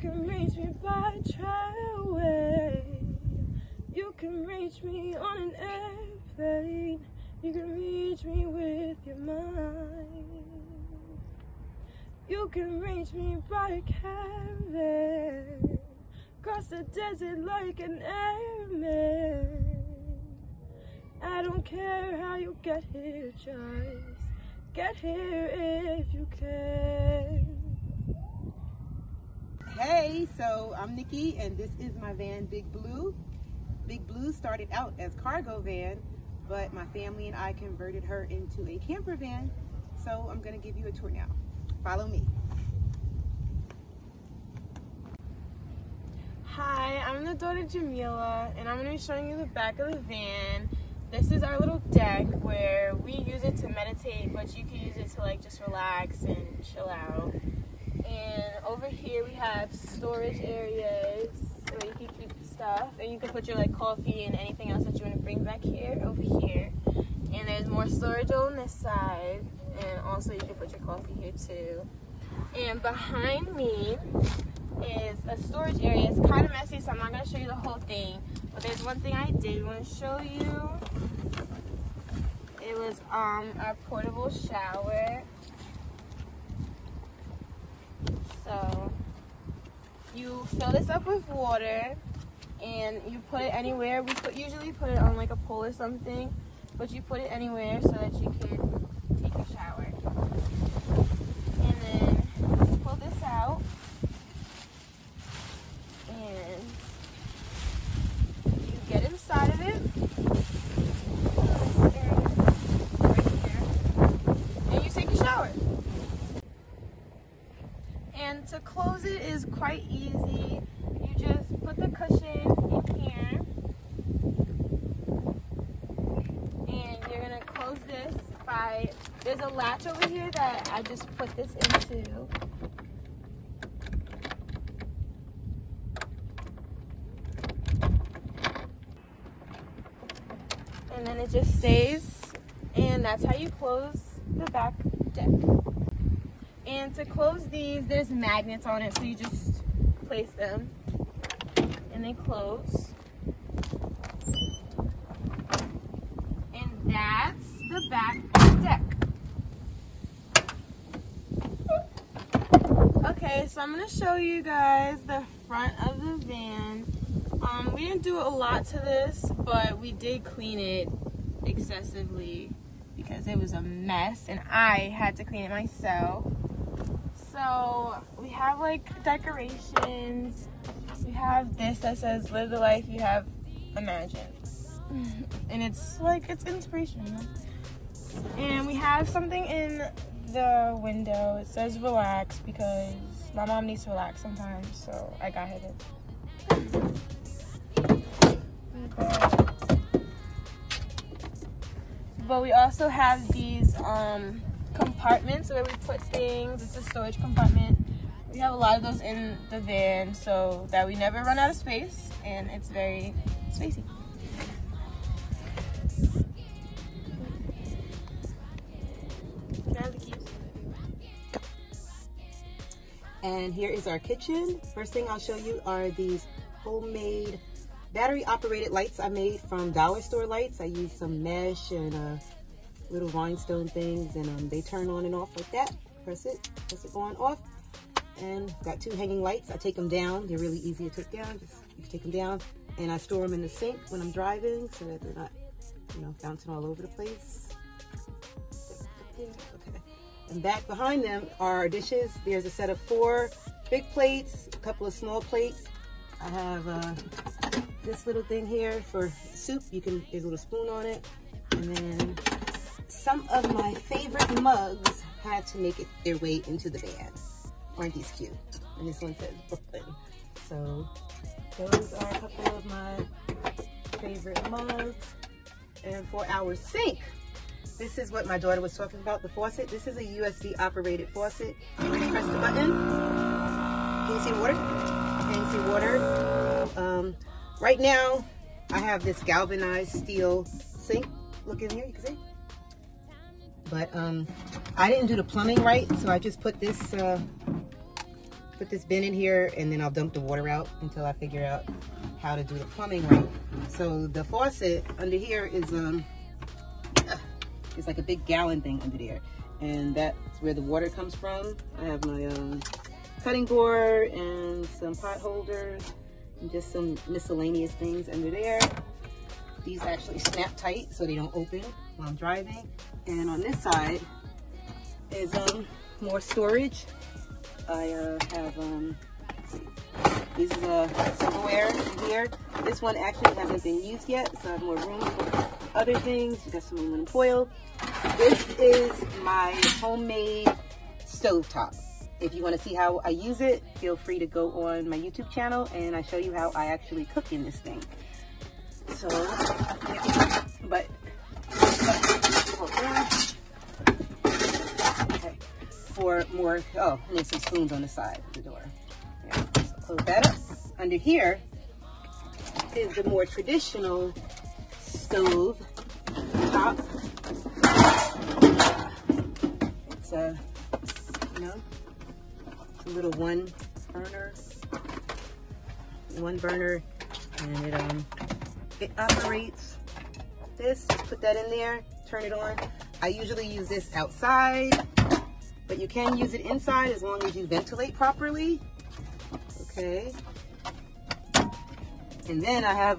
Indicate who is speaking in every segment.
Speaker 1: can reach me by trailway. You can reach me on an airplane. You can reach me with your mind. You can reach me by caravan. Cross the desert like an airman. I don't care how you get here, just get here if you can.
Speaker 2: Hey, so I'm Nikki and this is my van, Big Blue. Big Blue started out as cargo van, but my family and I converted her into a camper van. So I'm gonna give you a tour now. Follow me.
Speaker 1: Hi, I'm the daughter Jamila, and I'm going to be showing you the back of the van. This is our little deck where we use it to meditate, but you can use it to like just relax and chill out. And over here we have storage areas where you can keep stuff, and you can put your like coffee and anything else that you want to bring back here over here. And there's more storage on this side, and also you can put your coffee here too. And behind me is a storage area. It's kind of messy, so I'm not going to show you the whole thing, but there's one thing I did want to show you. It was our portable shower. So you fill this up with water and you put it anywhere. We usually put it on like a pole or something, but you put it anywhere so that you can take a shower. And then you pull this out. And you get inside of it, right here, and you take a shower. And to close it is quite easy. You just put the cushion in here, and you're gonna close this by, there's a latch over here that I just put this into. And then it just stays, and that's how you close the back deck. And to close these, there's magnets on it, so you just place them and they close. And that's the back deck. Okay, so I'm gonna show you guys the front of the van. We didn't do a lot to this, but we did clean it excessively because it was a mess and I had to clean it myself. So we have like decorations. We have this that says live the life you have imagined. And it's like, it's inspirational. And we have something in the window. It says relax because my mom needs to relax sometimes, so I got her this. But we also have these compartments where we put things. It's a storage compartment. We have a lot of those in the van so that we never run out of space, and it's very spacey. Can I have the keys?
Speaker 2: And here is our kitchen. First thing I'll show you are these homemade battery operated lights I made from dollar store lights. I used some mesh and little rhinestone things, and they turn on and off like that. Press it on, off. And got two hanging lights. I take them down. They're really easy to take down. Just you take them down, and I store them in the sink when I'm driving so that they're not, bouncing all over the place. Okay. And back behind them are our dishes. There's a set of 4 big plates, a couple of small plates. I have this little thing here for soup. There's a little spoon on it. And then some of my favorite mugs had to make their way into the van. Aren't these cute? And this one says Brooklyn. So those are a couple of my favorite mugs. And for our sink, this is what my daughter was talking about, the faucet. This is a USB operated faucet. You press the button. Can you see water? Can you see water? Right now, I have this galvanized steel sink. Look in here, you can see. But I didn't do the plumbing right, so I just put this put this bin in here, and then I'll dump the water out until I figure out how to do the plumbing right. So the faucet under here is it's like a big gallon thing under there, and that's where the water comes from. I have my cutting board and some pot holders and just some miscellaneous things under there. These actually snap tight so they don't open while I'm driving. And on this side is more storage. I have let's see. These is silverware in here. This one actually hasn't been used yet, so I have more room for other things. You got some aluminum foil. This is my homemade stovetop. If you want to see how I use it, feel free to go on my YouTube channel and I show you how I actually cook in this thing. So, yeah. But okay. For more, oh, and there's some spoons on the side of the door. Yeah. So close that up. Under here is the more traditional stove top. It's a, you know, it's a little one burner, and it operates this. Just put that in there, turn it on. I usually use this outside, but you can use it inside as long as you ventilate properly. Okay. And then I have,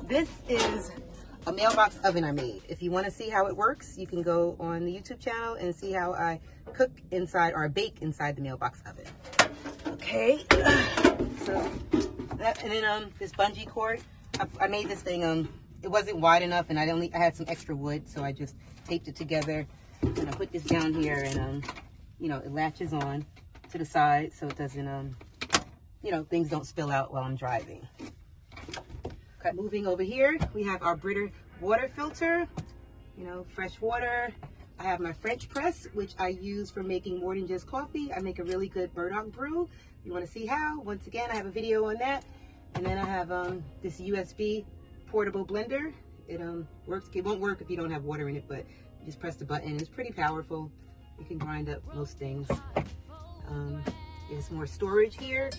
Speaker 2: this is a mailbox oven I made. If you want to see how it works, you can go on the YouTube channel and see how I cook inside or bake inside the mailbox oven. Okay. So that, and then this bungee cord. I made this thing, it wasn't wide enough, and I had some extra wood, so I just taped it together. And I put this down here, and you know, it latches on to the side so it doesn't, you know, things don't spill out while I'm driving. Okay, moving over here, we have our Brita water filter, you know, fresh water. I have my French press, which I use for making more than just coffee. I make a really good burdock brew. You want to see how? Once again, I have a video on that. And then I have this USB portable blender. It works. It won't work if you don't have water in it, but you just press the button. It's pretty powerful. You can grind up most things. There's more storage here.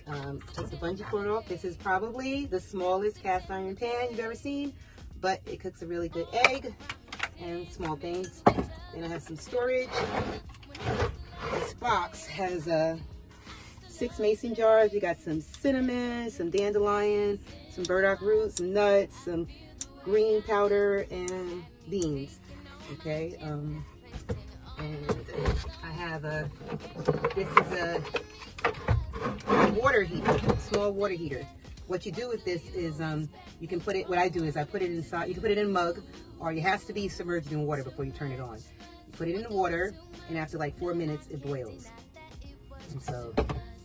Speaker 2: Take the bungee cord off. This is probably the smallest cast iron pan you've ever seen, but it cooks a really good egg and small things. Then I have some storage. This box has 6 mason jars. You got some cinnamon, some dandelion, some burdock roots, some nuts, some green powder, and beans. Okay, and I have this is a water heater, small water heater. What you do with this is you can put it, what I do is I put it inside, you can put it in a mug, or it has to be submerged in water before you turn it on. You put it in the water, and after like 4 minutes, it boils. And so,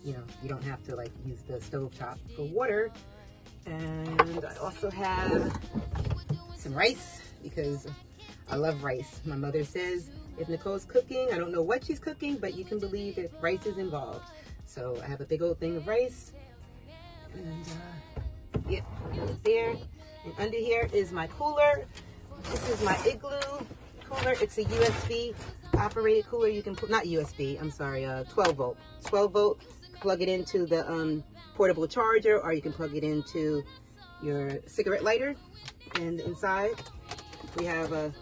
Speaker 2: you know, you don't have to like use the stovetop for water. And I also have some rice, because I love rice. My mother says if Nicole's cooking, I don't know what she's cooking, but you can believe if rice is involved. So I have a big old thing of rice, and yep, there. And under here is my cooler. This is my Igloo cooler. It's a USB operated cooler. You can put, not USB, I'm sorry, 12 volt. 12 volt, plug it into the portable charger, or you can plug it into your cigarette lighter. And inside we have I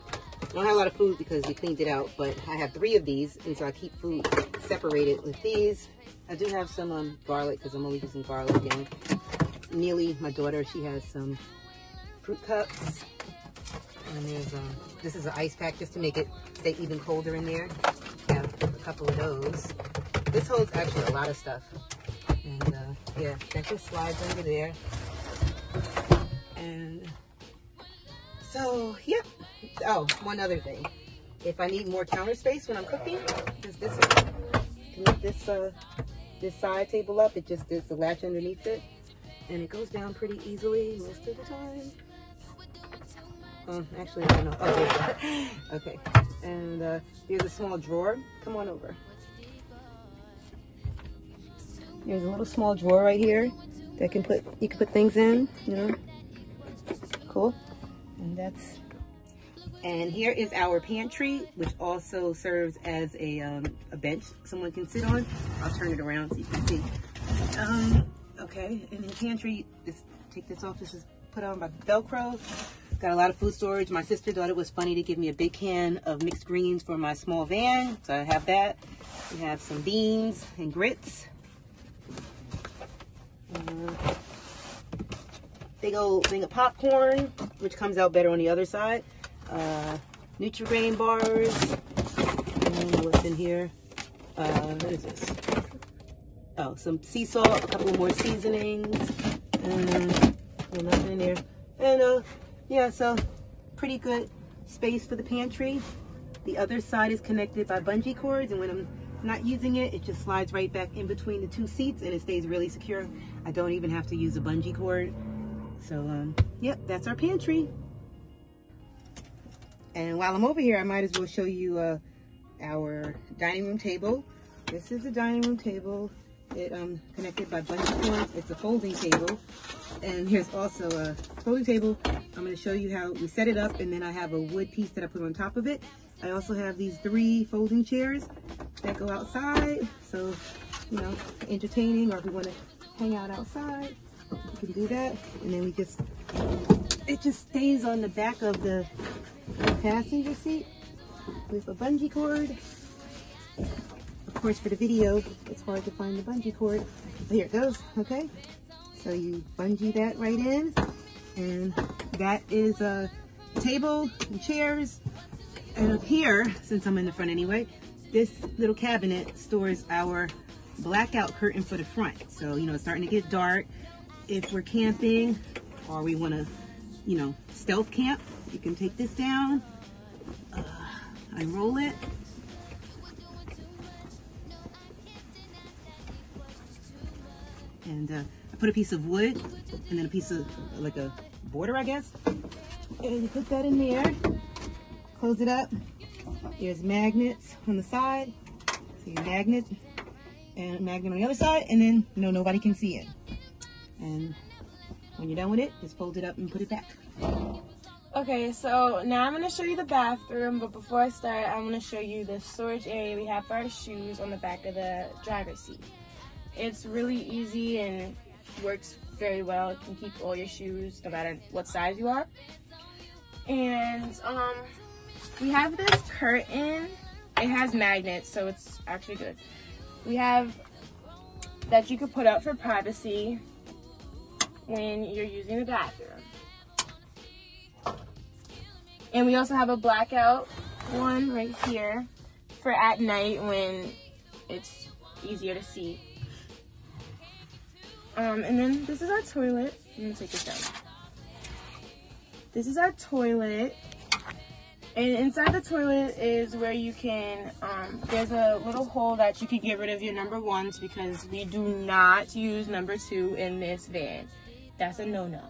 Speaker 2: don't have a lot of food because we cleaned it out, but I have 3 of these, and so I keep food separated with these. I do have some garlic, because I'm only using garlic. And Neely, my daughter, she has some fruit cups. And there's this is an ice pack just to make it stay even colder in there. I have a couple of those. This holds actually a lot of stuff. And yeah, that just slides under there. And so, yep. Oh, one other thing. If I need more counter space when I'm cooking, there's this one. You can lift this side table up. It just is the latch underneath it, and it goes down pretty easily most of the time. Actually, I don't know. Oh, okay. And here's a small drawer. Come on over. There's a little small drawer right here that you can put things in. You know, cool. And that's And here is our pantry, which also serves as a bench someone can sit on. I'll turn it around so you can see. Okay, in the pantry, just take this off. This is put on by Velcro. Got a lot of food storage. My sister thought it was funny to give me a big can of mixed greens for my small van, so I have that. We have some beans and grits. Big old thing of popcorn, which comes out better on the other side. Nutri-Grain bars. And what's in here? What is this? Oh, some sea salt, a couple more seasonings. Nothing in there. And yeah, so pretty good space for the pantry. The other side is connected by bungee cords, and when I'm not using it, it just slides right back in between the two seats and it stays really secure. I don't even have to use a bungee cord. So yep, that's our pantry. And while I'm over here, I might as well show you our dining room table. This is a dining room table. It connected by bungee cords. It's a folding table. And here's also a folding table. I'm going to show you how we set it up, and then I have a wood piece that I put on top of it. I also have these 3 folding chairs that go outside. So, you know, entertaining, or if we want to hang out outside, you can do that. And then it just stays on the back of the passenger seat with a bungee cord. Of course, for the video, it's hard to find the bungee cord. But here it goes, okay? So you bungee that right in, and that is a table and chairs. And up here, since I'm in the front anyway, this little cabinet stores our blackout curtain for the front. So, you know, it's starting to get dark. If we're camping or we want to, you know, stealth camp, you can take this down, unroll it, and I put a piece of wood and then a piece of like a border, I guess, and you put that in there, close it up. There's magnets on the side, so your magnet and a magnet on the other side, and then, you know, nobody can see it. And when you're done with it, just fold it up and put it back.
Speaker 1: Okay, so now I'm going to show you the bathroom, but before I start, I'm going to show you the storage area we have for our shoes on the back of the driver's seat. It's really easy and works very well. It can keep all your shoes no matter what size you are. And we have this curtain. It has magnets, so it's actually good. We have that you could put up for privacy when you're using the bathroom. And we also have a blackout one right here for at night when it's easier to see. And then this is our toilet. I'm gonna take this down. This is our toilet. And inside the toilet is where you can, there's a little hole that you can get rid of your number 1s, because we do not use number 2 in this van. That's a no-no.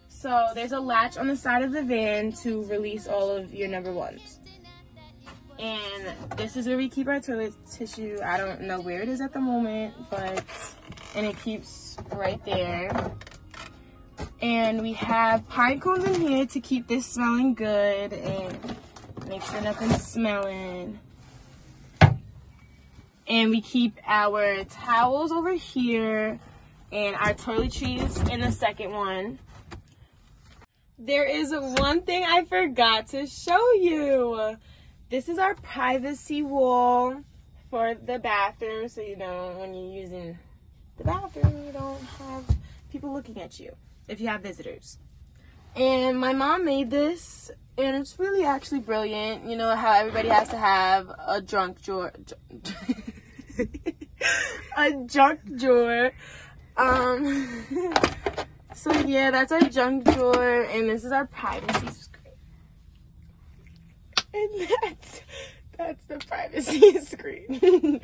Speaker 1: So there's a latch on the side of the van to release all of your number 1s. And this is where we keep our toilet tissue. I don't know where it is at the moment, and it keeps right there. And we have pine cones in here to keep this smelling good and make sure nothing's smelling. And we keep our towels over here and our toiletries in the second one. There is one thing I forgot to show you. This is our privacy wall for the bathroom, so you know when you're using the bathroom, you don't have people looking at you if you have visitors. And my mom made this, and it's really actually brilliant. You know how everybody has to have a junk drawer. A junk drawer. So yeah, that's our junk drawer, and this is our privacy screen. And that's the privacy screen.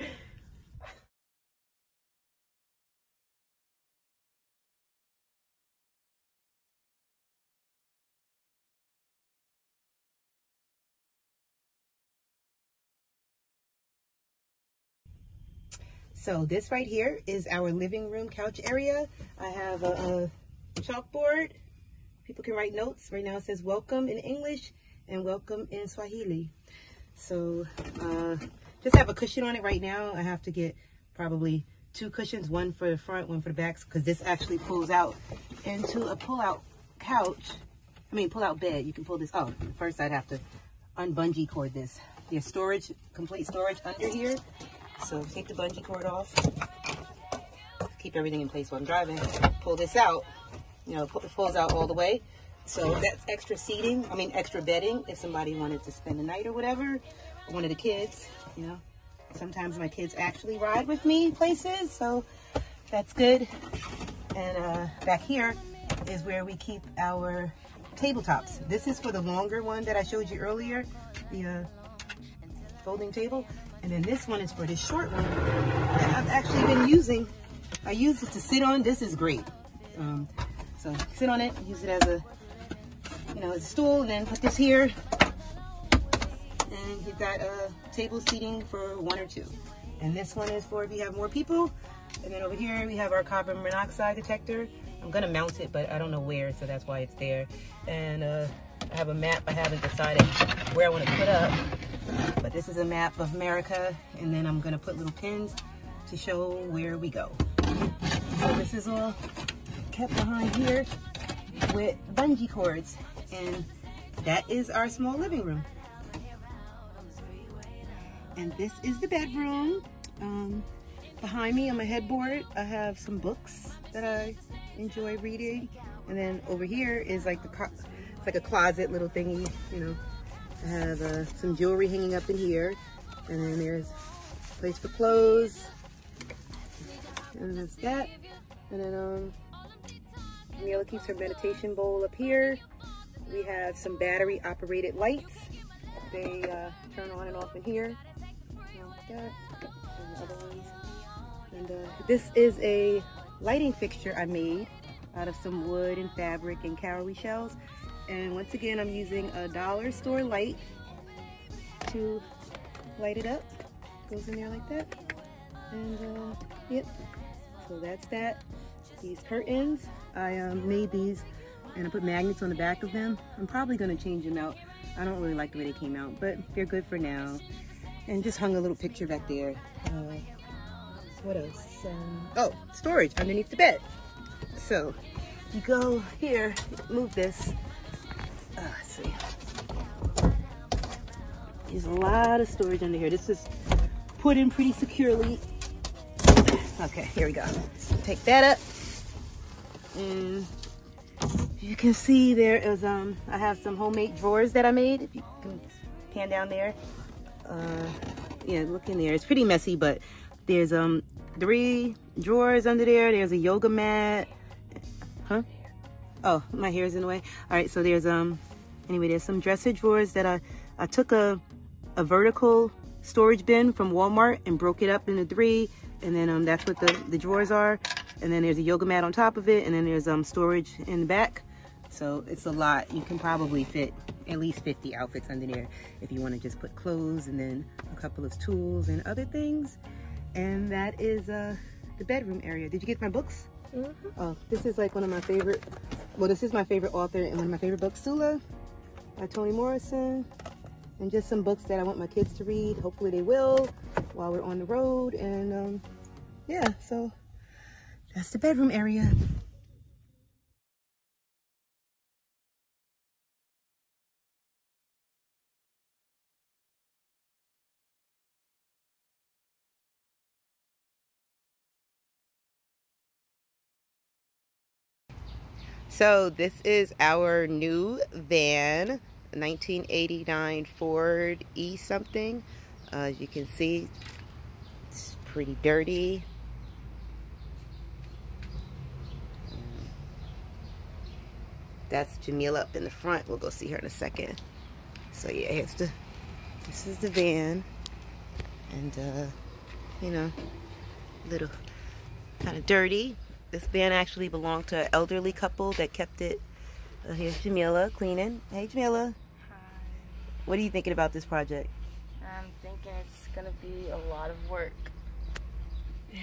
Speaker 2: So this right here is our living room couch area. I have a chalkboard. People can write notes. Right now it says welcome in English, and welcome in Swahili. So just have a cushion on it right now. I have to get probably 2 cushions, one for the front, one for the back, because this actually pulls out into a pull-out couch. I mean, pull-out bed. You can pull this. Oh, first I'd have to unbungee cord this. There's storage, complete storage under here. So take the bungee cord off. Keep everything in place while I'm driving. Pull this out. You know, it pulls out all the way. So that's extra seating. I mean, extra bedding if somebody wanted to spend the night or whatever. Or one of the kids, you know. Sometimes my kids actually ride with me places, so that's good. And back here is where we keep our tabletops. This is for the longer one that I showed you earlier, the folding table. And then this one is for this short one that I've actually been using. I use this to sit on. This is great. So sit on it, use it as a, you know, as a stool, and then put this here. And you've got table seating for 1 or 2. And this one is for if you have more people. And then over here we have our carbon monoxide detector. I'm gonna mount it, but I don't know where, so that's why it's there. And I have a map I haven't decided where I want to put up. But this is a map of America, and then I'm gonna put little pins to show where we go. So this is all kept behind here with bungee cords, and that is our small living room. And this is the bedroom. Behind me on my headboard, I have some books that I enjoy reading. And then over here is like it's like a closet little thingy, you know. I have some jewelry hanging up in here. And then there's a place for clothes. And that's that. And then Camila keeps her meditation bowl up here. We have some battery operated lights. They turn on and off in here. Like that. And the other ones. And this is a lighting fixture I made out of some wood and fabric and cowrie shells. And once again, I'm using a dollar store light to light it up. Goes in there like that. And yep. So that's that. These curtains, I made these and I put magnets on the back of them. I'm probably going to change them out. I don't really like the way they came out, but they're good for now. And just hung a little picture back there. What else? Oh, storage underneath the bed. So you go here, move this. Let's see. There's a lot of storage under here. This is put in pretty securely. Okay, here we go. Take that up. And you can see there is, I have some homemade drawers that I made. If you can pan down there. Yeah, look in there. It's pretty messy, but there's 3 drawers under there. There's a yoga mat. Huh? Oh, my hair's in the way. All right, so there's anyway, there's some dresser drawers that I took a vertical storage bin from Walmart and broke it up into 3, and then that's what the drawers are. And then there's a yoga mat on top of it, and then there's storage in the back. So it's a lot. You can probably fit at least 50 outfits under there if you want to just put clothes and then a couple of tools and other things. And that is the bedroom area. Did you get my books? Mm-hmm. Oh, this is like one of my favorite, well, this is my favorite author and one of my favorite books, Sula by Toni Morrison. And just some books that I want my kids to read. Hopefully they will while we're on the road. And yeah, so that's the bedroom area. So this is our new van, 1989 Ford E something. As you can see, it's pretty dirty. That's Jamila up in the front. We'll go see her in a second. So yeah, this is the van. And you know, a little kind of dirty. This van actually belonged to an elderly couple that kept it. Here's Jamila cleaning. Hey, Jamila.
Speaker 1: Hi.
Speaker 2: What are you thinking about this project?
Speaker 1: I'm thinking it's going to be a lot of work. Yeah.